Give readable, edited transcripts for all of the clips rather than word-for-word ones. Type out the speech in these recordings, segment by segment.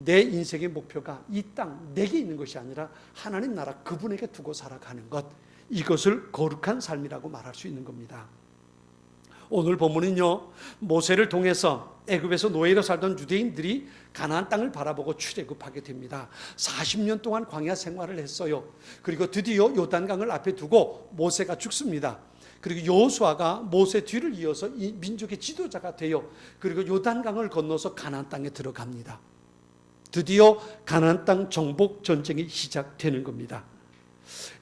내 인생의 목표가 이 땅 내게 있는 것이 아니라 하나님 나라 그분에게 두고 살아가는 것, 이것을 거룩한 삶이라고 말할 수 있는 겁니다. 오늘 본문은요, 모세를 통해서 애굽에서 노예로 살던 유대인들이 가나안 땅을 바라보고 출애굽하게 됩니다. 40년 동안 광야 생활을 했어요. 그리고 드디어 요단강을 앞에 두고 모세가 죽습니다. 그리고 여호수아가 모세 뒤를 이어서 이 민족의 지도자가 되어 그리고 요단강을 건너서 가나안 땅에 들어갑니다. 드디어 가나안 땅 정복 전쟁이 시작되는 겁니다.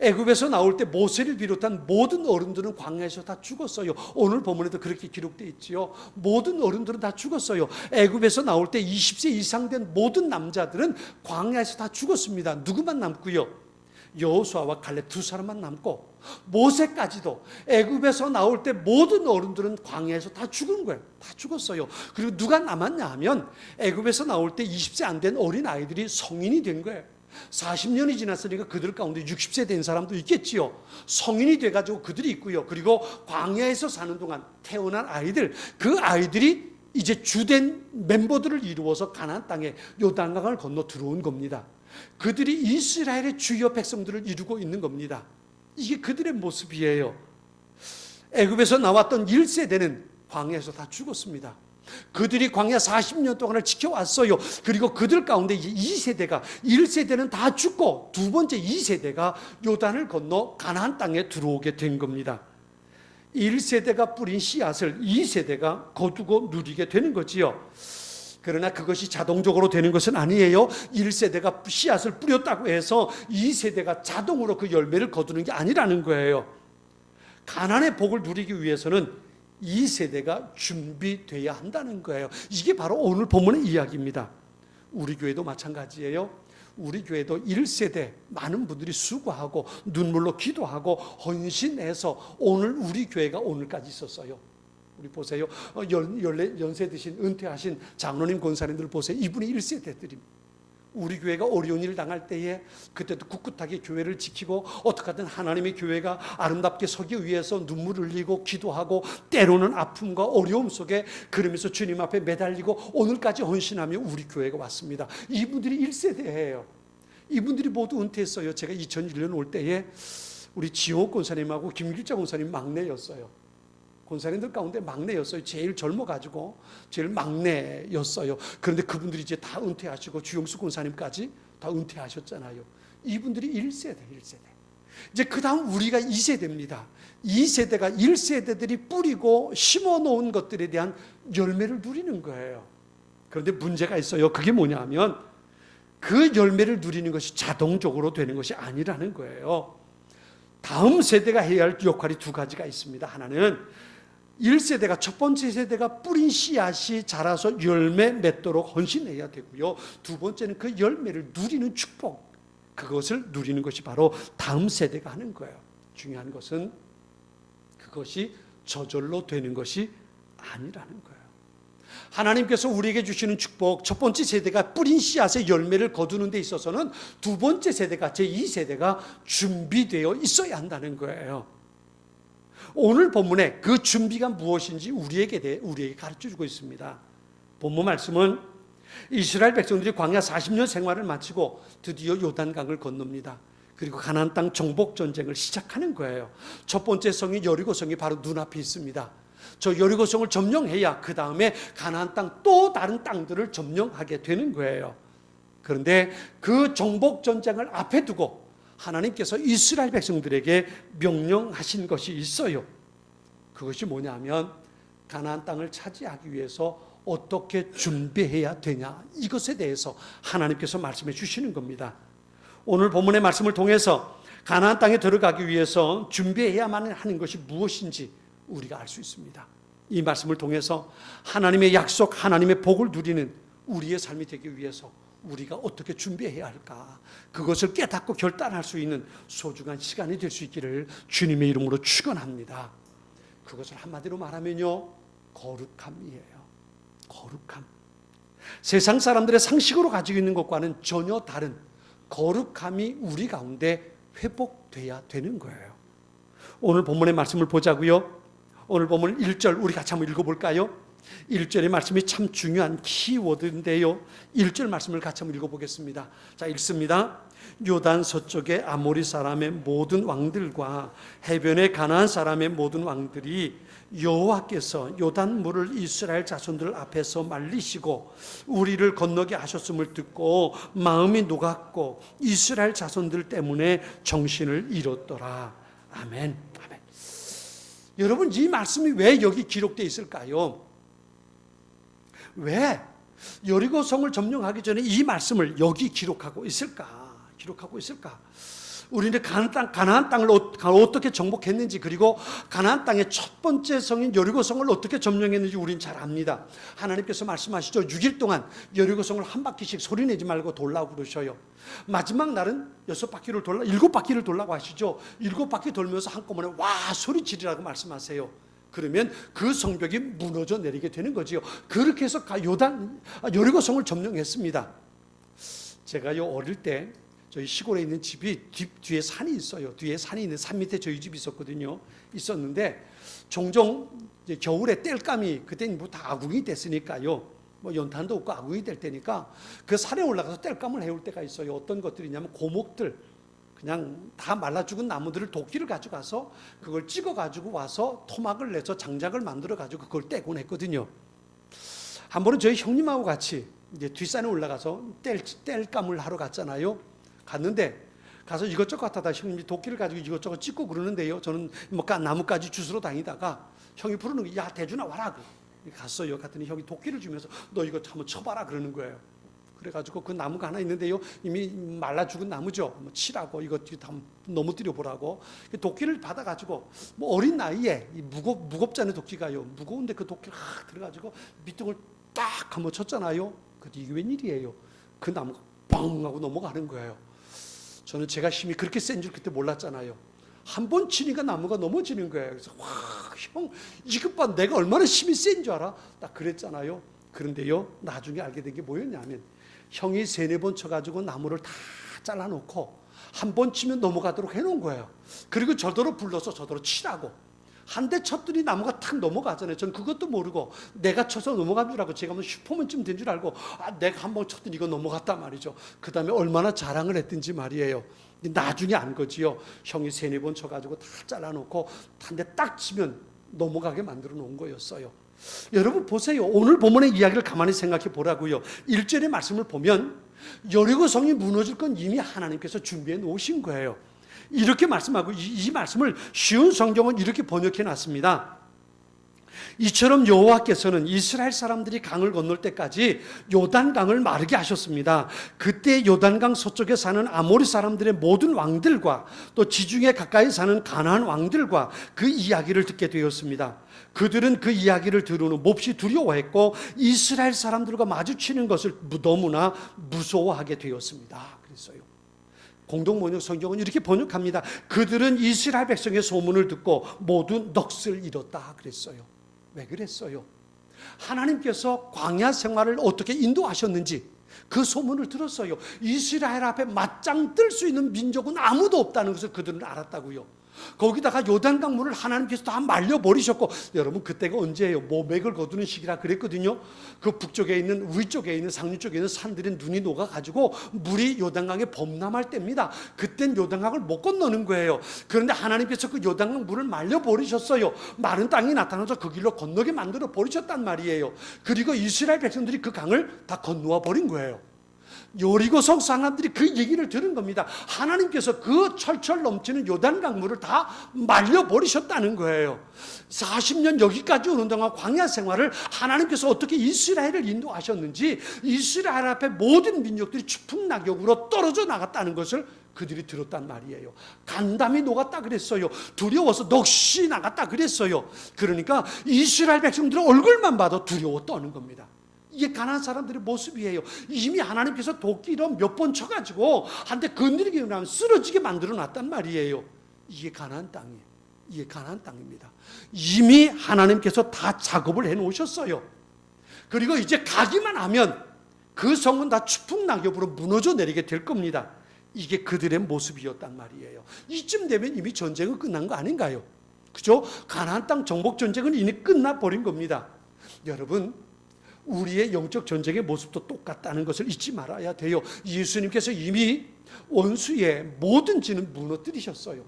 애굽에서 나올 때 모세를 비롯한 모든 어른들은 광야에서 다 죽었어요. 오늘 본문에도 그렇게 기록되어 있지요. 모든 어른들은 다 죽었어요. 애굽에서 나올 때 20세 이상 된 모든 남자들은 광야에서 다 죽었습니다. 누구만 남고요? 여호수아와 갈렙 두 사람만 남고, 모세까지도 애굽에서 나올 때 모든 어른들은 광야에서 다 죽은 거예요. 다 죽었어요. 그리고 누가 남았냐 하면 애굽에서 나올 때 20세 안 된 어린 아이들이 성인이 된 거예요. 40년이 지났으니까 그들 가운데 60세 된 사람도 있겠지요. 성인이 돼가지고 그들이 있고요. 그리고 광야에서 사는 동안 태어난 아이들, 그 아이들이 이제 주된 멤버들을 이루어서 가나안 땅에 요단강을 건너 들어온 겁니다. 그들이 이스라엘의 주요 백성들을 이루고 있는 겁니다. 이게 그들의 모습이에요. 애굽에서 나왔던 1세대는 광야에서 다 죽었습니다. 그들이 광야 40년 동안을 지켜왔어요. 그리고 그들 가운데 이제 2세대가, 1세대는 다 죽고 두 번째 2세대가 요단을 건너 가나안 땅에 들어오게 된 겁니다. 1세대가 뿌린 씨앗을 2세대가 거두고 누리게 되는 거지요. 그러나 그것이 자동적으로 되는 것은 아니에요. 1세대가 씨앗을 뿌렸다고 해서 2세대가 자동으로 그 열매를 거두는 게 아니라는 거예요. 가나안의 복을 누리기 위해서는 2세대가 준비돼야 한다는 거예요. 이게 바로 오늘 본문의 이야기입니다. 우리 교회도 마찬가지예요. 우리 교회도 1세대 많은 분들이 수고하고 눈물로 기도하고 헌신해서 오늘 우리 교회가 오늘까지 있었어요. 우리 보세요. 연세 드신 은퇴하신 장로님 권사님들 보세요. 이분이 1세대들입니다. 우리 교회가 어려운 일 당할 때에 그때도 꿋꿋하게 교회를 지키고 어떻게든 하나님의 교회가 아름답게 서기 위해서 눈물을 흘리고 기도하고 때로는 아픔과 어려움 속에 그러면서 주님 앞에 매달리고 오늘까지 헌신하며 우리 교회가 왔습니다. 이분들이 1세대예요. 이분들이 모두 은퇴했어요. 제가 2001년 올 때에 우리 지호 권사님하고 김길자 권사님 막내였어요. 권사님들 가운데 막내였어요. 제일 젊어가지고 제일 막내였어요. 그런데 그분들이 이제 다 은퇴하시고 주용수 권사님까지 다 은퇴하셨잖아요. 이분들이 1세대. 이제 그 다음 우리가 2세대입니다. 2세대가 1세대들이 뿌리고 심어놓은 것들에 대한 열매를 누리는 거예요. 그런데 문제가 있어요. 그게 뭐냐면 그 열매를 누리는 것이 자동적으로 되는 것이 아니라는 거예요. 다음 세대가 해야 할 역할이 두 가지가 있습니다. 하나는 1세대가, 첫 번째 세대가 뿌린 씨앗이 자라서 열매 맺도록 헌신해야 되고요. 두 번째는 그 열매를 누리는 축복, 그것을 누리는 것이 바로 다음 세대가 하는 거예요. 중요한 것은 그것이 저절로 되는 것이 아니라는 거예요. 하나님께서 우리에게 주시는 축복, 첫 번째 세대가 뿌린 씨앗의 열매를 거두는 데 있어서는 두 번째 세대가, 제2세대가 준비되어 있어야 한다는 거예요. 오늘 본문에 그 준비가 무엇인지 우리에게 가르쳐주고 있습니다. 본문 말씀은 이스라엘 백성들이 광야 40년 생활을 마치고 드디어 요단강을 건넙니다. 그리고 가나안 땅 정복 전쟁을 시작하는 거예요. 첫 번째 성이 여리고성이 바로 눈앞에 있습니다. 저 여리고성을 점령해야 그 다음에 가나안 땅 또 다른 땅들을 점령하게 되는 거예요. 그런데 그 정복 전쟁을 앞에 두고 하나님께서 이스라엘 백성들에게 명령하신 것이 있어요. 그것이 뭐냐면 가나안 땅을 차지하기 위해서 어떻게 준비해야 되냐, 이것에 대해서 하나님께서 말씀해 주시는 겁니다. 오늘 본문의 말씀을 통해서 가나안 땅에 들어가기 위해서 준비해야만 하는 것이 무엇인지 우리가 알 수 있습니다. 이 말씀을 통해서 하나님의 약속, 하나님의 복을 누리는 우리의 삶이 되기 위해서 우리가 어떻게 준비해야 할까, 그것을 깨닫고 결단할 수 있는 소중한 시간이 될 수 있기를 주님의 이름으로 축원합니다. 그것을 한마디로 말하면요, 거룩함이에요. 거룩함. 세상 사람들의 상식으로 가지고 있는 것과는 전혀 다른 거룩함이 우리 가운데 회복돼야 되는 거예요. 오늘 본문의 말씀을 보자고요. 오늘 본문 1절 우리 같이 한번 읽어볼까요? 1절의 말씀이 참 중요한 키워드인데요. 1절 말씀을 같이 한번 읽어보겠습니다. 자, 읽습니다. 요단 서쪽의 아모리 사람의 모든 왕들과 해변의 가나안 사람의 모든 왕들이 여호와께서 요단 물을 이스라엘 자손들 앞에서 말리시고 우리를 건너게 하셨음을 듣고 마음이 녹았고 이스라엘 자손들 때문에 정신을 잃었더라. 아멘. 아멘. 여러분, 이 말씀이 왜 여기 기록되어 있을까요? 왜 여리고성을 점령하기 전에 이 말씀을 여기 기록하고 있을까? 우리는 가나안 땅을 어떻게 정복했는지, 그리고 가나안 땅의 첫 번째 성인 여리고성을 어떻게 점령했는지 우리는 잘 압니다. 하나님께서 말씀하시죠. 6일 동안 여리고성을 한 바퀴씩 소리내지 말고 돌라고 그러셔요. 마지막 날은 7바퀴를 돌라고 하시죠. 7바퀴 돌면서 한꺼번에 와 소리 지르라고 말씀하세요. 그러면 그 성벽이 무너져 내리게 되는 거지요. 그렇게 해서 여리고성을 점령했습니다. 제가요 어릴 때 저희 시골에 있는 집이 뒤에 산이 있어요. 뒤에 산이 있는 산 밑에 저희 집이 있었는데 종종 이제 겨울에 땔감이, 그때는 뭐 다 아궁이 됐으니까요. 뭐 연탄도 없고 아궁이 될 때니까 그 산에 올라가서 땔감을 해올 때가 있어요. 어떤 것들이냐면 고목들, 그냥 다 말라 죽은 나무들을 도끼를 가져가서 그걸 찍어 가지고 와서 토막을 내서 장작을 만들어 가지고 그걸 떼곤 했거든요. 한 번은 저희 형님하고 같이 이제 뒷산에 올라가서 땔감을 하러 갔잖아요. 갔는데 가서 이것저것 하다 형님이 도끼를 가지고 이것저것 찍고 그러는데요. 저는 뭐 나뭇가지 주스러 다니다가 형이 부르는 거, 야 대준아 와라. 갔어요. 갔더니 형이 도끼를 주면서 너 이거 한번 쳐봐라 그러는 거예요. 그래가지고 그 나무가 하나 있는데요. 이미 말라 죽은 나무죠. 뭐 치라고 이거 다 넘어뜨려 보라고 도끼를 받아가지고 뭐 어린 나이에 무겁잖아요. 도끼가요. 무거운데 그 도끼를 들어가지고 밑둥을 딱 한번 쳤잖아요. 근데 이게 웬일이에요? 그 나무가 뻥 하고 넘어가는 거예요. 저는 제가 힘이 그렇게 센 줄 그때 몰랐잖아요. 한 번 치니까 나무가 넘어지는 거예요. 그래서 와, 형 이것 봐, 내가 얼마나 힘이 센 줄 알아? 딱 그랬잖아요. 그런데요, 나중에 알게 된 게 뭐였냐면 형이 3-4번 쳐가지고 나무를 다 잘라놓고 한 번 치면 넘어가도록 해놓은 거예요. 그리고 저더러 불러서 저더러 치라고. 한 대 쳤더니 나무가 탁 넘어가잖아요. 전 그것도 모르고 내가 쳐서 넘어간 줄 알고, 제가 뭐 슈퍼맨쯤 된 줄 알고 내가 한 번 쳤더니 이거 넘어갔단 말이죠. 그 다음에 얼마나 자랑을 했든지 말이에요. 나중에 안 거지요. 형이 3-4번 쳐가지고 다 잘라놓고 한 대 딱 치면 넘어가게 만들어 놓은 거였어요. 여러분 보세요. 오늘 본문의 이야기를 가만히 생각해 보라고요. 1절의 말씀을 보면 여리고성이 무너질 건 이미 하나님께서 준비해 놓으신 거예요. 이렇게 말씀하고, 이 말씀을 쉬운 성경은 이렇게 번역해 놨습니다. 이처럼 여호와께서는 이스라엘 사람들이 강을 건널 때까지 요단강을 마르게 하셨습니다. 그때 요단강 서쪽에 사는 아모리 사람들의 모든 왕들과 또 지중해 가까이 사는 가나안 왕들과 그 이야기를 듣게 되었습니다. 그들은 그 이야기를 들은 후 몹시 두려워했고 이스라엘 사람들과 마주치는 것을 너무나 무서워하게 되었습니다. 그랬어요. 공동번역 성경은 이렇게 번역합니다. 그들은 이스라엘 백성의 소문을 듣고 모두 넋을 잃었다 그랬어요. 왜 그랬어요? 하나님께서 광야 생활을 어떻게 인도하셨는지 그 소문을 들었어요. 이스라엘 앞에 맞짱 뜰 수 있는 민족은 아무도 없다는 것을 그들은 알았다고요. 거기다가 요단강 물을 하나님께서 다 말려버리셨고, 여러분 그때가 언제예요? 모맥을 거두는 시기라 그랬거든요. 그 북쪽에 있는, 위쪽에 있는, 상류 쪽에 있는 산들이 눈이 녹아가지고 물이 요단강에 범람할 때입니다. 그땐 요단강을 못 건너는 거예요. 그런데 하나님께서 그 요단강 물을 말려버리셨어요. 마른 땅이 나타나서 그 길로 건너게 만들어 버리셨단 말이에요. 그리고 이스라엘 백성들이 그 강을 다 건너와 버린 거예요. 여리고성 사람들이 그 얘기를 들은 겁니다. 하나님께서 그 철철 넘치는 요단강 물을 다 말려버리셨다는 거예요. 40년 여기까지 오는 동안 광야 생활을 하나님께서 어떻게 이스라엘을 인도하셨는지, 이스라엘 앞에 모든 민족들이 추풍낙엽으로 떨어져 나갔다는 것을 그들이 들었단 말이에요. 간담이 녹았다 그랬어요. 두려워서 넋이 나갔다 그랬어요. 그러니까 이스라엘 백성들의 얼굴만 봐도 두려워 떠는 겁니다. 이게 가나안 사람들의 모습이에요. 이미 하나님께서 도끼로 몇 번 쳐가지고 한테 건드리게 하면 쓰러지게 만들어 놨단 말이에요. 이게 가나안 땅이에요. 이게 가나안 땅입니다. 이미 하나님께서 다 작업을 해놓으셨어요. 그리고 이제 가기만 하면 그 성은 다 추풍낙엽으로 무너져 내리게 될 겁니다. 이게 그들의 모습이었단 말이에요. 이쯤 되면 이미 전쟁은 끝난 거 아닌가요? 그죠? 가나안 땅 정복 전쟁은 이미 끝나버린 겁니다. 여러분, 우리의 영적 전쟁의 모습도 똑같다는 것을 잊지 말아야 돼요. 예수님께서 이미 원수의 모든 진을 무너뜨리셨어요.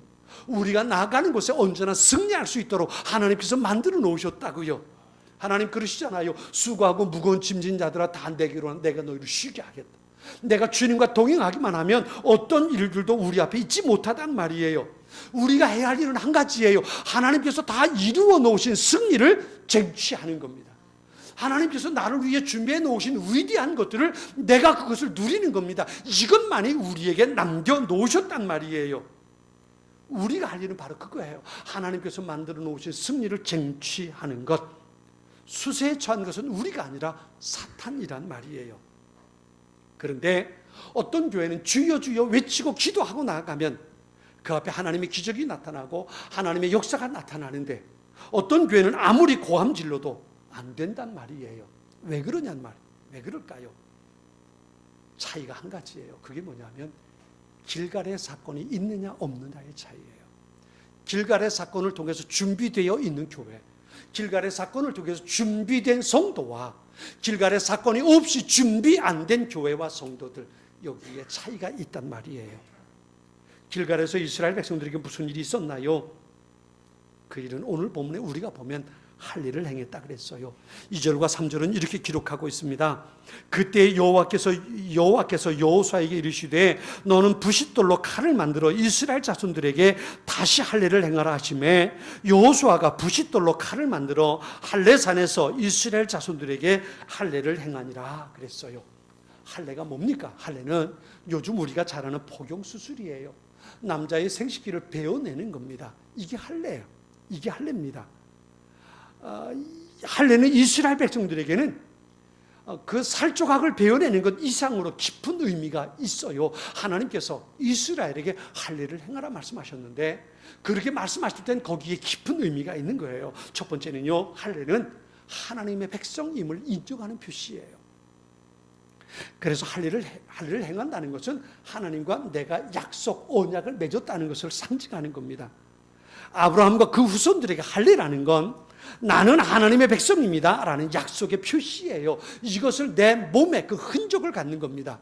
우리가 나아가는 곳에 언제나 승리할 수 있도록 하나님께서 만들어 놓으셨다고요. 하나님 그러시잖아요. 수고하고 무거운 짐진 자들아 다 내게로 내가 너희를 쉬게 하겠다. 내가 주님과 동행하기만 하면 어떤 일들도 우리 앞에 있지 못하단 말이에요. 우리가 해야 할 일은 한 가지예요. 하나님께서 다 이루어 놓으신 승리를 쟁취하는 겁니다. 하나님께서 나를 위해 준비해 놓으신 위대한 것들을 내가 그것을 누리는 겁니다. 이것만이 우리에게 남겨놓으셨단 말이에요. 우리가 할 일은 바로 그거예요. 하나님께서 만들어 놓으신 승리를 쟁취하는 것. 수세에 처한 것은 우리가 아니라 사탄이란 말이에요. 그런데 어떤 교회는 주여 주여 외치고 기도하고 나아가면 그 앞에 하나님의 기적이 나타나고 하나님의 역사가 나타나는데, 어떤 교회는 아무리 고함 질러도 안 된단 말이에요. 왜 그러냔 말이에요. 왜 그럴까요? 차이가 한 가지예요. 그게 뭐냐면 길갈의 사건이 있느냐 없느냐의 차이예요. 길갈의 사건을 통해서 준비되어 있는 교회, 길갈의 사건을 통해서 준비된 성도와 길갈의 사건이 없이 준비 안 된 교회와 성도들, 여기에 차이가 있단 말이에요. 길갈에서 이스라엘 백성들에게 무슨 일이 있었나요? 그 일은 오늘 본문에 우리가 보면 할 일을 행했다 그랬어요. 2절과 3절은 이렇게 기록하고 있습니다. 그때 여호와께서 여호수아에게 이르시되 너는 부싯돌로 칼을 만들어 이스라엘 자손들에게 다시 할례를 행하라 하시매, 여호수아가 부싯돌로 칼을 만들어 할례산에서 이스라엘 자손들에게 할례를 행하니라 그랬어요. 할례가 뭡니까? 할례는 요즘 우리가 잘 아는 포경 수술이에요. 남자의 생식기를 베어내는 겁니다. 이게 할례예요. 이게 할례입니다. 할례는 이스라엘 백성들에게는 그 살조각을 베어내는 것 이상으로 깊은 의미가 있어요. 하나님께서 이스라엘에게 할례를 행하라 말씀하셨는데, 그렇게 말씀하실 땐 거기에 깊은 의미가 있는 거예요. 첫 번째는요, 할례는 하나님의 백성임을 인정하는 표시예요. 그래서 할례를 행한다는 것은 하나님과 내가 약속, 언약을 맺었다는 것을 상징하는 겁니다. 아브라함과 그 후손들에게 할례라는 건 나는 하나님의 백성입니다 라는 약속의 표시예요. 이것을 내 몸에 그 흔적을 갖는 겁니다.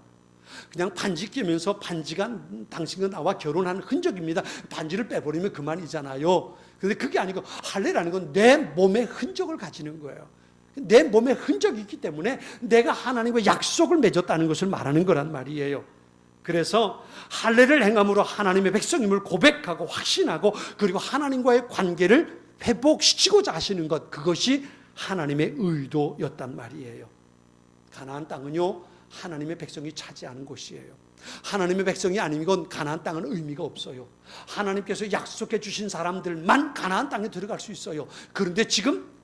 그냥 반지 끼면서 반지가 당신과 나와 결혼한 흔적입니다, 반지를 빼버리면 그만이잖아요. 그런데 그게 아니고 할례라는 건 내 몸의 흔적을 가지는 거예요. 내 몸에 흔적이 있기 때문에 내가 하나님과 약속을 맺었다는 것을 말하는 거란 말이에요. 그래서 할례를 행함으로 하나님의 백성임을 고백하고 확신하고, 그리고 하나님과의 관계를 회복시키고자 하시는 것, 그것이 하나님의 의도였단 말이에요. 가나안 땅은요, 하나님의 백성이 차지하는 곳이에요. 하나님의 백성이 아니면 가나안 땅은 의미가 없어요. 하나님께서 약속해 주신 사람들만 가나안 땅에 들어갈 수 있어요. 그런데 지금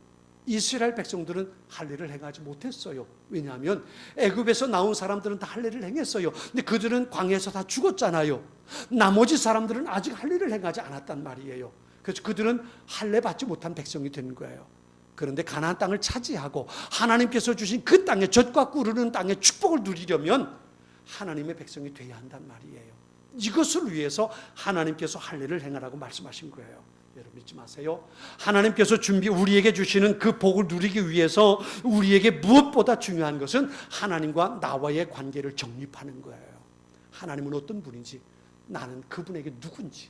이스라엘 백성들은 할례를 행하지 못했어요. 왜냐하면 애굽에서 나온 사람들은 다 할례를 행했어요. 근데 그들은 광야에서 다 죽었잖아요. 나머지 사람들은 아직 할례를 행하지 않았단 말이에요. 그래서 그들은 할례 받지 못한 백성이 되는 거예요. 그런데 가나안 땅을 차지하고 하나님께서 주신 그 땅에, 젖과 꿀 흐르는 땅에 축복을 누리려면 하나님의 백성이 돼야 한단 말이에요. 이것을 위해서 하나님께서 할례를 행하라고 말씀하신 거예요. 여러분 잊지 마세요. 하나님께서 우리에게 주시는 그 복을 누리기 위해서 우리에게 무엇보다 중요한 것은 하나님과 나와의 관계를 정립하는 거예요. 하나님은 어떤 분인지, 나는 그분에게 누군지,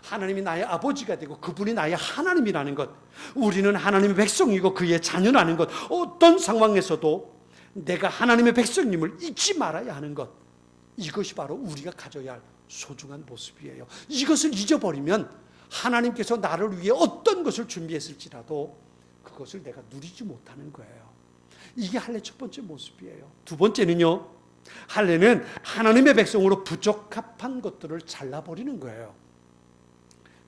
하나님이 나의 아버지가 되고 그분이 나의 하나님이라는 것, 우리는 하나님의 백성이고 그의 자녀라는 것, 어떤 상황에서도 내가 하나님의 백성님을 잊지 말아야 하는 것, 이것이 바로 우리가 가져야 할 소중한 모습이에요. 이것을 잊어버리면 하나님께서 나를 위해 어떤 것을 준비했을지라도 그것을 내가 누리지 못하는 거예요. 이게 할례 첫 번째 모습이에요. 두 번째는요, 할례는 하나님의 백성으로 부적합한 것들을 잘라버리는 거예요.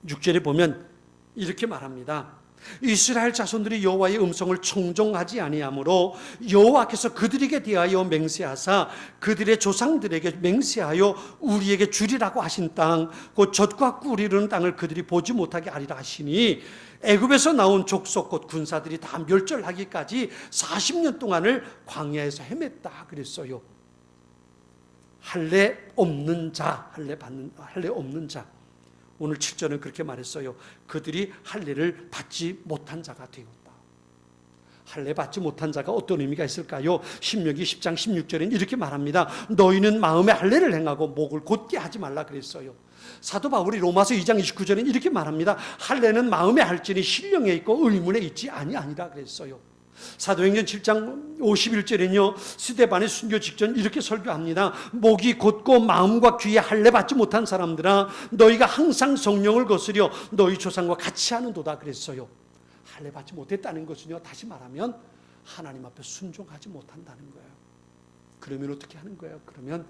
6절에 보면 이렇게 말합니다. 이스라엘 자손들이 여호와의 음성을 청종하지 아니하므로 여호와께서 그들에게 대하여 맹세하사 그들의 조상들에게 맹세하여 우리에게 주리라고 하신 땅, 곧 젖과 꿀이 흐르는 땅을 그들이 보지 못하게 하리라 하시니, 애굽에서 나온 족속 곧 군사들이 다 멸절하기까지 40년 동안을 광야에서 헤맸다 그랬어요. 할례 없는 자, 할례 없는 자. 오늘 7절은 그렇게 말했어요. 그들이 할례를 받지 못한 자가 되었다. 할례 받지 못한 자가 어떤 의미가 있을까요? 신명기 10장 16절에는 이렇게 말합니다. 너희는 마음에 할례를 행하고 목을 곧게 하지 말라 그랬어요. 사도 바울이 로마서 2장 29절에는 이렇게 말합니다. 할례는 마음에 할지니 신령에 있고 의문에 있지 아니하니라 그랬어요. 사도행전 7장 51절에는요, 스데반의 순교 직전 이렇게 설교합니다. 목이 곧고 마음과 귀에 할례 받지 못한 사람들아, 너희가 항상 성령을 거스려 너희 조상과 같이 하는도다 그랬어요. 할례 받지 못했다는 것은요, 다시 말하면 하나님 앞에 순종하지 못한다는 거예요. 그러면 어떻게 하는 거예요? 그러면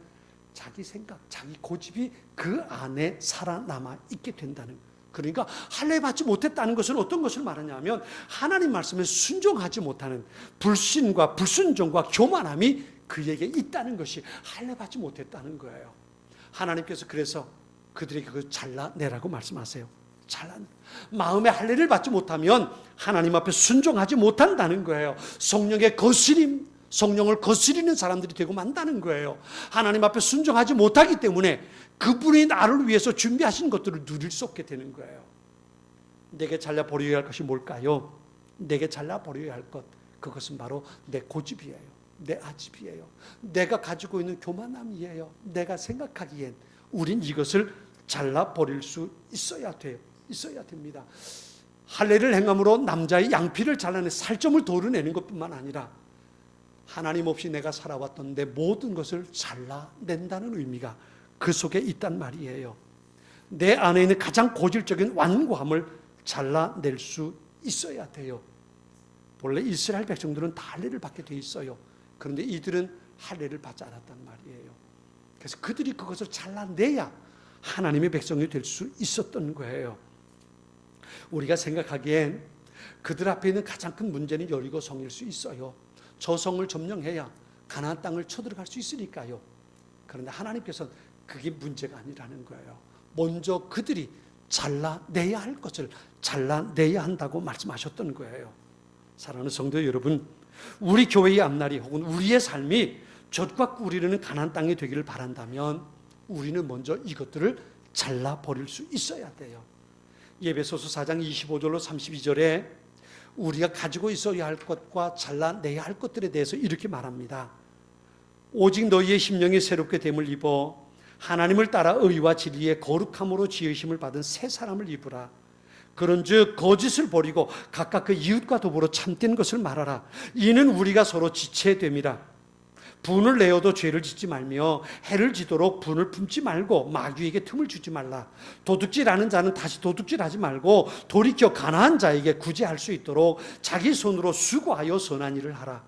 자기 생각, 자기 고집이 그 안에 살아남아 있게 된다는 거예요. 그러니까 할례 받지 못했다는 것은 어떤 것을 말하냐면 하나님 말씀에 순종하지 못하는 불신과 불순종과 교만함이 그에게 있다는 것이 할례 받지 못했다는 거예요. 하나님께서 그래서 그들에게 그걸 잘라내라고 말씀하세요. 마음의 할례를 받지 못하면 하나님 앞에 순종하지 못한다는 거예요. 성령을 거스리는 사람들이 되고 만다는 거예요. 하나님 앞에 순종하지 못하기 때문에 그분이 나를 위해서 준비하신 것들을 누릴 수 없게 되는 거예요. 내게 잘라버려야 할 것이 뭘까요? 내게 잘라버려야 할 것, 그것은 바로 내 고집이에요. 내 아집이에요. 내가 가지고 있는 교만함이에요. 내가 생각하기엔 우린 이것을 잘라버릴 수 있어야 돼요. 있어야 됩니다. 할례를 행함으로 남자의 양피를 잘라내 살점을 도려내는 것뿐만 아니라 하나님 없이 내가 살아왔던 내 모든 것을 잘라낸다는 의미가 그 속에 있단 말이에요. 내 안에 있는 가장 고질적인 완고함을 잘라낼 수 있어야 돼요. 원래 이스라엘 백성들은 다 할례를 받게 돼 있어요. 그런데 이들은 할례를 받지 않았단 말이에요. 그래서 그들이 그것을 잘라내야 하나님의 백성이 될 수 있었던 거예요. 우리가 생각하기엔 그들 앞에 있는 가장 큰 문제는 여리고 성일 수 있어요. 저 성을 점령해야 가나안 땅을 쳐들어갈 수 있으니까요. 그런데 하나님께서는 그게 문제가 아니라는 거예요. 먼저 그들이 잘라내야 할 것을 잘라내야 한다고 말씀하셨던 거예요. 사랑하는 성도 여러분, 우리 교회의 앞날이 혹은 우리의 삶이 젖과 꿀이 흐르는 가나안 땅이 되기를 바란다면 우리는 먼저 이것들을 잘라버릴 수 있어야 돼요. 에베소서 4장 25절로 32절에 우리가 가지고 있어야 할 것과 잘라내야 할 것들에 대해서 이렇게 말합니다. 오직 너희의 심령이 새롭게 됨을 입어 하나님을 따라 의와 진리의 거룩함으로 지으심을 받은 새 사람을 입으라. 그런즉 거짓을 버리고 각각 그 이웃과 더불어 참된 것을 말하라. 이는 우리가 서로 지체됨이라. 분을 내어도 죄를 짓지 말며 해를 지도록 분을 품지 말고 마귀에게 틈을 주지 말라. 도둑질하는 자는 다시 도둑질하지 말고 돌이켜 가난한 자에게 구제할 수 있도록 자기 손으로 수고하여 선한 일을 하라.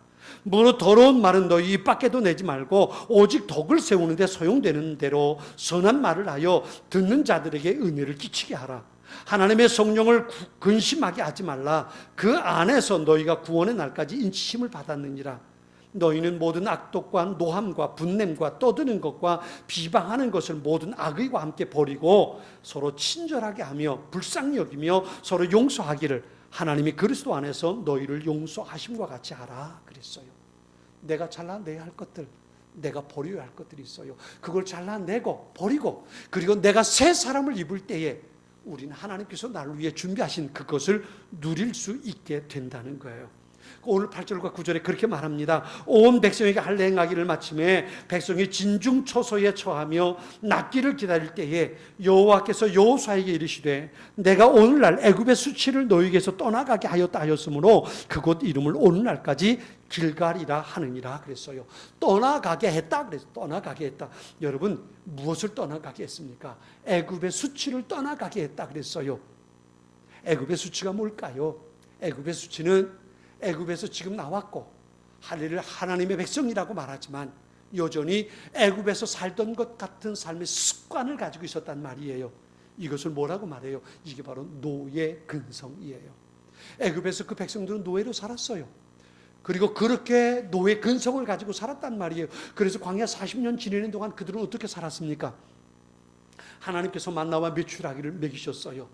무릇 더러운 말은 너희 입 밖에도 내지 말고 오직 덕을 세우는 데 소용되는 대로 선한 말을 하여 듣는 자들에게 은혜를 끼치게 하라. 하나님의 성령을 근심하게 하지 말라. 그 안에서 너희가 구원의 날까지 인치심을 받았느니라. 너희는 모든 악독과 노함과 분냄과 떠드는 것과 비방하는 것을 모든 악의와 함께 버리고 서로 친절하게 하며 불쌍히 여기며 서로 용서하기를 하나님이 그리스도 안에서 너희를 용서하심과 같이 하라 그랬어요. 내가 잘라내야 할 것들, 내가 버려야 할 것들이 있어요. 그걸 잘라내고 버리고 그리고 내가 새 사람을 입을 때에 우리는 하나님께서 나를 위해 준비하신 그것을 누릴 수 있게 된다는 거예요. 오늘 8절과 9절에 그렇게 말합니다. 온 백성에게 할례 행하기를 마침에 백성이 진중초소에 처하며 낫기를 기다릴 때에 여호와께서 여호수아에게 이르시되 내가 오늘날 애굽의 수치를 너희에게서 떠나가게 하였다 하였으므로 그곳 이름을 오늘날까지 길갈이라 하느니라 그랬어요. 떠나가게 했다 그랬어요. 떠나가게 했다. 여러분 무엇을 떠나가게 했습니까? 애굽의 수치를 떠나가게 했다 그랬어요. 애굽의 수치가 뭘까요? 애굽의 수치는 애굽에서 지금 나왔고 할례를 하나님의 백성이라고 말하지만 여전히 애굽에서 살던 것 같은 삶의 습관을 가지고 있었단 말이에요. 이것을 뭐라고 말해요? 이게 바로 노예 근성이에요. 애굽에서 그 백성들은 노예로 살았어요. 그리고 그렇게 노예 근성을 가지고 살았단 말이에요. 그래서 광야 40년 지내는 동안 그들은 어떻게 살았습니까? 하나님께서 만나와 메추라기를 먹이셨어요.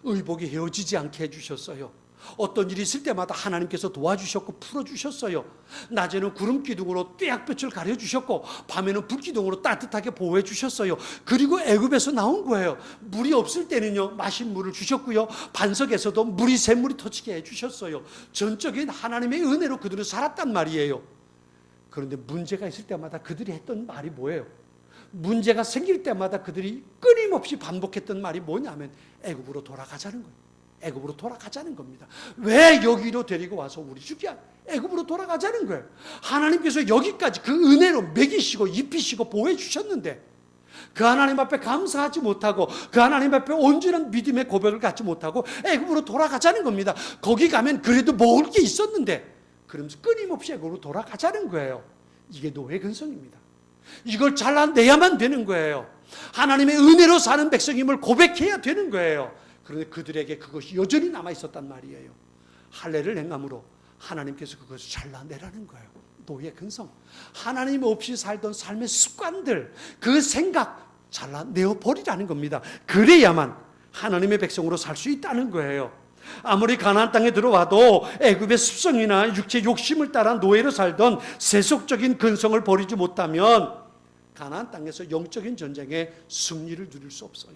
의복이 헤어지지 않게 해주셨어요. 어떤 일이 있을 때마다 하나님께서 도와주셨고 풀어주셨어요. 낮에는 구름 기둥으로 떼약볕을 가려주셨고 밤에는 불 기둥으로 따뜻하게 보호해 주셨어요. 그리고 애굽에서 나온 거예요. 물이 없을 때는요, 마신 물을 주셨고요, 반석에서도 물이 샘물이 터지게 해주셨어요. 전적인 하나님의 은혜로 그들은 살았단 말이에요. 그런데 문제가 있을 때마다 그들이 했던 말이 뭐예요? 문제가 생길 때마다 그들이 끊임없이 반복했던 말이 뭐냐면 애굽으로 돌아가자는 거예요. 애굽으로 돌아가자는 겁니다. 왜 여기로 데리고 와서 우리 죽이야? 애굽으로 돌아가자는 거예요. 하나님께서 여기까지 그 은혜로 먹이시고 입히시고 보호해 주셨는데 그 하나님 앞에 감사하지 못하고 그 하나님 앞에 온전한 믿음의 고백을 갖지 못하고 애굽으로 돌아가자는 겁니다. 거기 가면 그래도 먹을 게 있었는데 그러면서 끊임없이 애굽으로 돌아가자는 거예요. 이게 노예 근성입니다. 이걸 잘라내야만 되는 거예요. 하나님의 은혜로 사는 백성임을 고백해야 되는 거예요. 그런데 그들에게 그것이 여전히 남아있었단 말이에요. 할례를 행함으로 하나님께서 그것을 잘라내라는 거예요. 노예 근성, 하나님 없이 살던 삶의 습관들, 그 생각 잘라내어 버리라는 겁니다. 그래야만 하나님의 백성으로 살 수 있다는 거예요. 아무리 가나안 땅에 들어와도 애굽의 습성이나 육체 욕심을 따라 노예로 살던 세속적인 근성을 버리지 못하면 가나안 땅에서 영적인 전쟁에 승리를 누릴 수 없어요.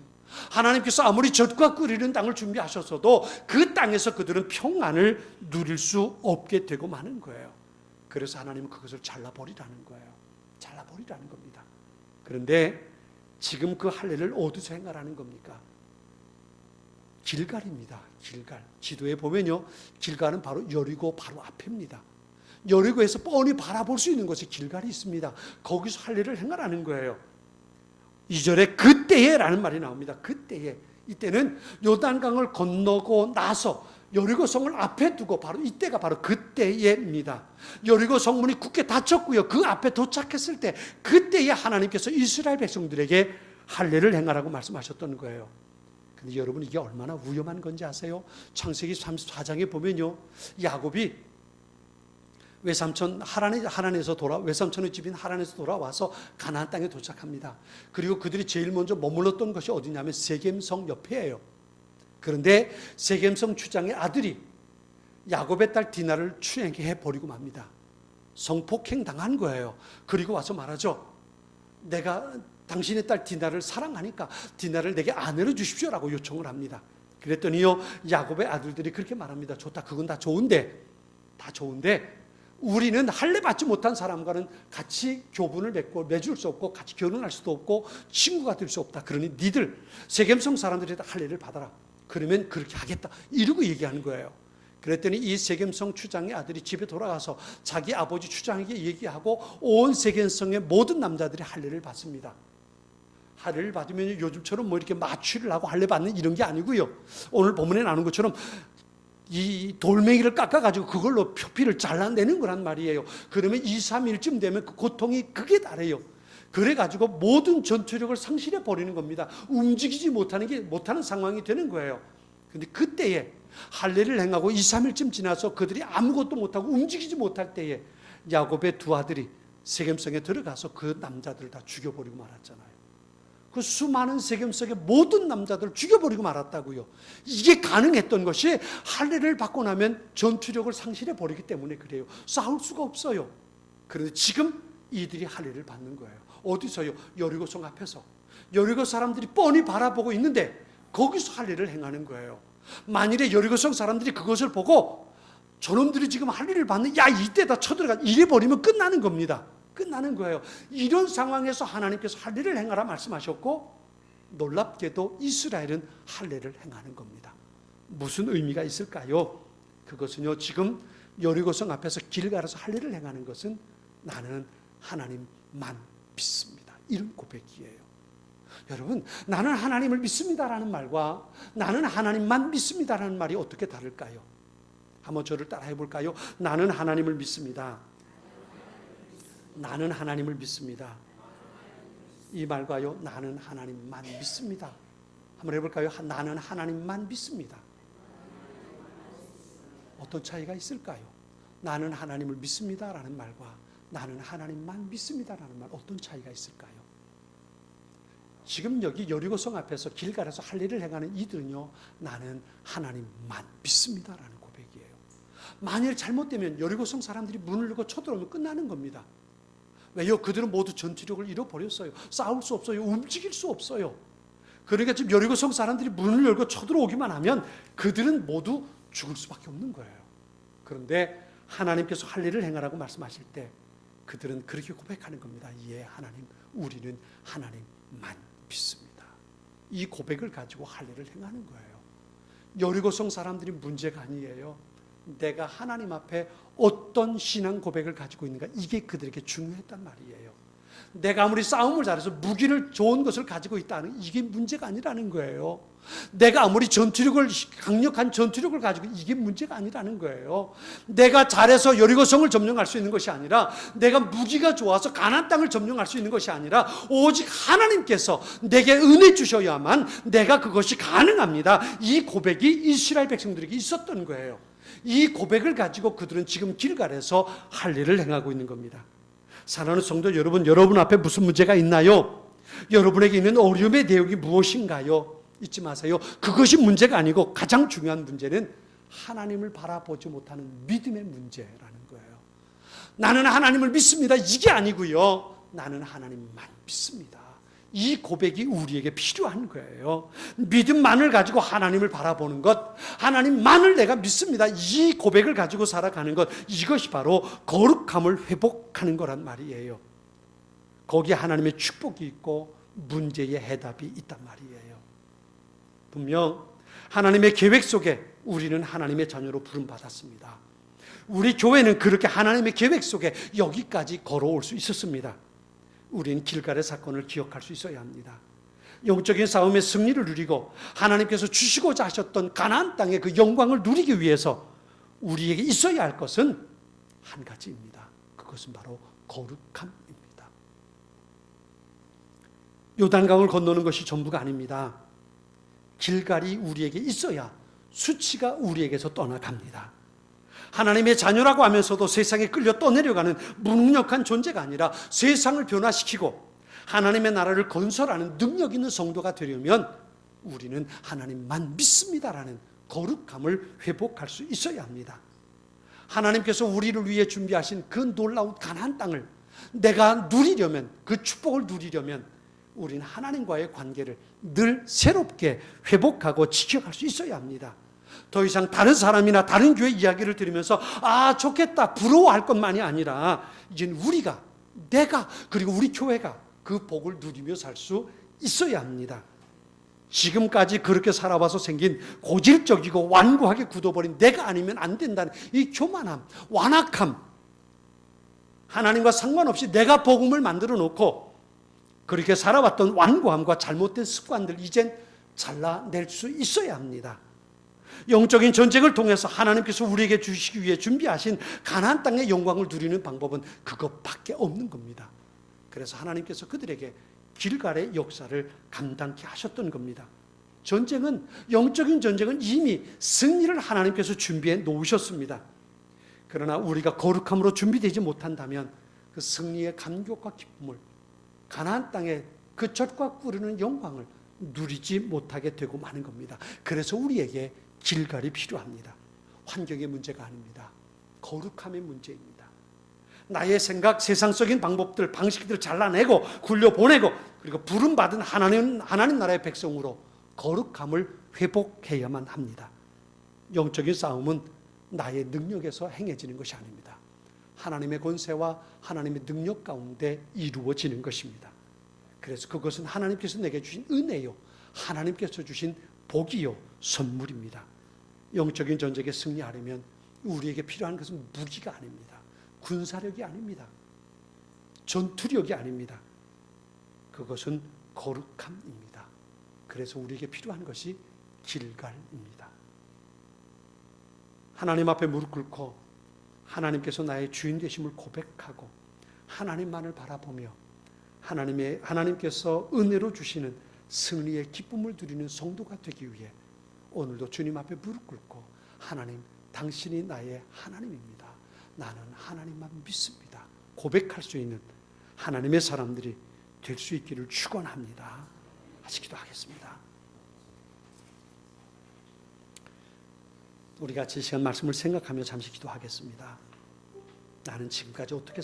하나님께서 아무리 젖과 끓이는 땅을 준비하셨어도 그 땅에서 그들은 평안을 누릴 수 없게 되고 마는 거예요. 그래서 하나님은 그것을 잘라버리라는 거예요. 잘라버리라는 겁니다. 그런데 지금 그 할례를 어디서 행하라는 겁니까? 길갈입니다. 길갈. 지도에 보면요, 길갈은 바로 여리고 바로 앞입니다. 여리고에서 뻔히 바라볼 수 있는 곳에 길갈이 있습니다. 거기서 할례를 행하라는 거예요. 2절에 그때에라는 말이 나옵니다. 그때에. 이때는 요단강을 건너고 나서 여리고 성을 앞에 두고 바로 이때가 바로 그때에입니다. 여리고 성문이 굳게 닫혔고요. 그 앞에 도착했을 때 그때에 하나님께서 이스라엘 백성들에게 할례를 행하라고 말씀하셨던 거예요. 근데 여러분, 이게 얼마나 위험한 건지 아세요? 창세기 34장에 보면요, 야곱이 외삼촌의 집인 하란에서 돌아와서 가나안 땅에 도착합니다. 그리고 그들이 제일 먼저 머물렀던 것이 어디냐면 세겜성 옆에예요. 그런데 세겜성 추장의 아들이 야곱의 딸 디나를 추행해 버리고 맙니다. 성폭행 당한 거예요. 그리고 와서 말하죠. 내가 당신의 딸 디나를 사랑하니까 디나를 내게 아내로 주십시오라고 요청을 합니다. 그랬더니요, 야곱의 아들들이 그렇게 말합니다. 좋다, 그건 다 좋은데 우리는 할례 받지 못한 사람과는 같이 교분을 맺을 수 없고 같이 결혼할 수도 없고 친구가 될 수 없다. 그러니 니들 세겜성 사람들이 다 할례를 받아라. 그러면 그렇게 하겠다, 이러고 얘기하는 거예요. 그랬더니 이 세겜성 추장의 아들이 집에 돌아가서 자기 아버지 추장에게 얘기하고 온 세겜성의 모든 남자들이 할례를 받습니다. 할례를 받으면 요즘처럼 뭐 이렇게 마취를 하고 할례 받는 이런 게 아니고요. 오늘 본문에 나오는 것처럼 이 돌멩이를 깎아가지고 그걸로 표피를 잘라내는 거란 말이에요. 그러면 2, 3일쯤 되면 그 고통이 극에 달해요. 그래가지고 모든 전투력을 상실해 버리는 겁니다. 움직이지 못하는 상황이 되는 거예요. 근데 그때에 할례를 행하고 2, 3일쯤 지나서 그들이 아무것도 못하고 움직이지 못할 때에 야곱의 두 아들이 세겜성에 들어가서 그 남자들을 다 죽여버리고 말았잖아요. 그 수많은 세겜성의 모든 남자들을 죽여버리고 말았다고요. 이게 가능했던 것이 할례를 받고 나면 전투력을 상실해 버리기 때문에 그래요. 싸울 수가 없어요. 그런데 지금 이들이 할례를 받는 거예요. 어디서요? 여리고성 앞에서. 여리고 사람들이 뻔히 바라보고 있는데 거기서 할례를 행하는 거예요. 만일에 여리고성 사람들이 그것을 보고 저놈들이 지금 할례를 받는, 야, 이때다 쳐들어가, 이래 버리면 끝나는 겁니다. 끝나는 거예요. 이런 상황에서 하나님께서 할례를 행하라 말씀하셨고, 놀랍게도 이스라엘은 할례를 행하는 겁니다. 무슨 의미가 있을까요? 그것은요, 지금 여리고성 앞에서 길갈에서 할례를 행하는 것은 나는 하나님만 믿습니다, 이런 고백이에요. 여러분, 나는 하나님을 믿습니다라는 말과 나는 하나님만 믿습니다라는 말이 어떻게 다를까요? 한번 저를 따라해 볼까요? 나는 하나님을 믿습니다. 나는 하나님을 믿습니다. 이 말과요, 나는 하나님만 믿습니다. 한번 해볼까요? 나는 하나님만 믿습니다. 어떤 차이가 있을까요? 나는 하나님을 믿습니다라는 말과 나는 하나님만 믿습니다라는 말, 어떤 차이가 있을까요? 지금 여기 여리고성 앞에서 길갈에서 할례를 행하는 이들은요, 나는 하나님만 믿습니다라는 고백이에요. 만일 잘못되면 여리고성 사람들이 문을 열고 쳐들어오면 끝나는 겁니다. 왜요? 그들은 모두 전투력을 잃어버렸어요. 싸울 수 없어요. 움직일 수 없어요. 그러니까 지금 여리고성 사람들이 문을 열고 쳐들어오기만 하면 그들은 모두 죽을 수밖에 없는 거예요. 그런데 하나님께서 할 일을 행하라고 말씀하실 때 그들은 그렇게 고백하는 겁니다. 예, 하나님, 우리는 하나님만 믿습니다. 이 고백을 가지고 할 일을 행하는 거예요. 여리고성 사람들이 문제가 아니에요. 내가 하나님 앞에 어떤 신앙 고백을 가지고 있는가, 이게 그들에게 중요했단 말이에요. 내가 아무리 싸움을 잘해서 무기를 좋은 것을 가지고 있다는 이게 문제가 아니라는 거예요. 내가 아무리 강력한 전투력을 가지고 이게 문제가 아니라는 거예요. 내가 잘해서 여리고성을 점령할 수 있는 것이 아니라, 내가 무기가 좋아서 가나안 땅을 점령할 수 있는 것이 아니라, 오직 하나님께서 내게 은혜 주셔야만 내가 그것이 가능합니다. 이 고백이 이스라엘 백성들에게 있었던 거예요. 이 고백을 가지고 그들은 지금 길갈에서 할 일을 행하고 있는 겁니다. 사랑하는 성도 여러분, 여러분 앞에 무슨 문제가 있나요? 여러분에게 있는 어려움의 내용이 무엇인가요? 잊지 마세요. 그것이 문제가 아니고 가장 중요한 문제는 하나님을 바라보지 못하는 믿음의 문제라는 거예요. 나는 하나님을 믿습니다, 이게 아니고요, 나는 하나님만 믿습니다. 이 고백이 우리에게 필요한 거예요. 믿음만을 가지고 하나님을 바라보는 것, 하나님만을 내가 믿습니다, 이 고백을 가지고 살아가는 것, 이것이 바로 거룩함을 회복하는 거란 말이에요. 거기에 하나님의 축복이 있고 문제의 해답이 있단 말이에요. 분명 하나님의 계획 속에 우리는 하나님의 자녀로 부름받았습니다. 우리 교회는 그렇게 하나님의 계획 속에 여기까지 걸어올 수 있었습니다. 우리는 길갈의 사건을 기억할 수 있어야 합니다. 영적인 싸움의 승리를 누리고 하나님께서 주시고자 하셨던 가나안 땅의 그 영광을 누리기 위해서 우리에게 있어야 할 것은 한 가지입니다. 그것은 바로 거룩함입니다. 요단강을 건너는 것이 전부가 아닙니다. 길갈이 우리에게 있어야 수치가 우리에게서 떠나갑니다. 하나님의 자녀라고 하면서도 세상에 끌려 떠내려가는 무능력한 존재가 아니라 세상을 변화시키고 하나님의 나라를 건설하는 능력 있는 성도가 되려면 우리는 하나님만 믿습니다라는 거룩함을 회복할 수 있어야 합니다. 하나님께서 우리를 위해 준비하신 그 놀라운 가나안 땅을 내가 누리려면, 그 축복을 누리려면 우리는 하나님과의 관계를 늘 새롭게 회복하고 지켜갈 수 있어야 합니다. 더 이상 다른 사람이나 다른 교회 이야기를 들으면서 아 좋겠다 부러워할 것만이 아니라 이제는 우리가, 내가, 그리고 우리 교회가 그 복을 누리며 살 수 있어야 합니다. 지금까지 그렇게 살아와서 생긴 고질적이고 완고하게 굳어버린 내가 아니면 안 된다는 이 교만함, 완악함, 하나님과 상관없이 내가 복음을 만들어 놓고 그렇게 살아왔던 완고함과 잘못된 습관들 이젠 잘라낼 수 있어야 합니다. 영적인 전쟁을 통해서 하나님께서 우리에게 주시기 위해 준비하신 가나안 땅의 영광을 누리는 방법은 그것밖에 없는 겁니다. 그래서 하나님께서 그들에게 길갈의 역사를 감당케 하셨던 겁니다. 전쟁은, 영적인 전쟁은 이미 승리를 하나님께서 준비해 놓으셨습니다. 그러나 우리가 거룩함으로 준비되지 못한다면 그 승리의 감격과 기쁨을, 가나안 땅의 그 젖과 끓는 영광을 누리지 못하게 되고 마는 겁니다. 그래서 우리에게 길갈이 필요합니다. 환경의 문제가 아닙니다. 거룩함의 문제입니다. 나의 생각, 세상적인 방법들, 방식들을 잘라내고 굴려보내고 그리고 부름받은 하나님 나라의 백성으로 거룩함을 회복해야만 합니다. 영적인 싸움은 나의 능력에서 행해지는 것이 아닙니다. 하나님의 권세와 하나님의 능력 가운데 이루어지는 것입니다. 그래서 그것은 하나님께서 내게 주신 은혜요, 하나님께서 주신 복이요, 선물입니다. 영적인 전쟁에 승리하려면 우리에게 필요한 것은 무기가 아닙니다. 군사력이 아닙니다. 전투력이 아닙니다. 그것은 거룩함입니다. 그래서 우리에게 필요한 것이 길갈입니다. 하나님 앞에 무릎 꿇고 하나님께서 나의 주인 되심을 고백하고 하나님만을 바라보며 하나님께서 은혜로 주시는 승리의 기쁨을 누리는 성도가 되기 위해 오늘도 주님 앞에 무릎 꿇고 하나님, 당신이 나의 하나님입니다. 나는 하나님만 믿습니다. 고백할 수 있는 하나님의 사람들이 될 수 있기를 축원합니다. 같이 기도하겠습니다. 우리 같이 이 시간 말씀을 생각하며 잠시 기도하겠습니다. 나는 지금까지 어떻게